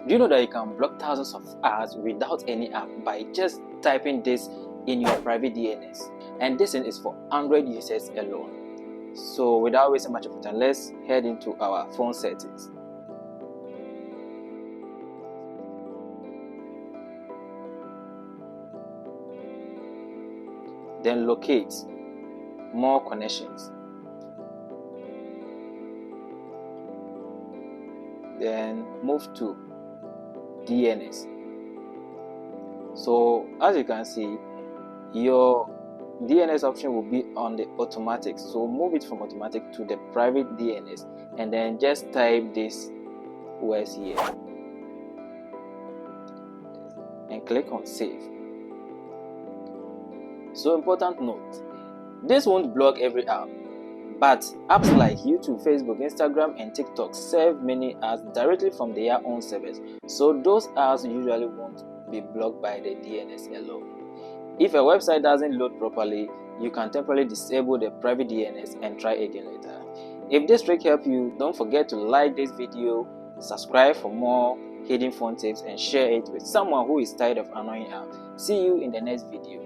Do you know that you can block thousands of ads without any app by just typing this in your private DNS? And this is for Android users alone. So without wasting much of your time, let's head into our phone settings. Then locate more connections. Then move to DNS. So as you can see, your DNS option will be on the automatic. So move it from automatic to the private DNS and then just type this words here and click on save. So important note, this won't block every app, but apps like YouTube, Facebook, Instagram and TikTok serve many ads directly from their own servers. So those ads usually won't be blocked by the DNS alone. If a website doesn't load properly, you can temporarily disable the private DNS and try again later. If this trick helped you, don't forget to like this video, subscribe for more hidden phone tips and share it with someone who is tired of annoying apps. See you in the next video.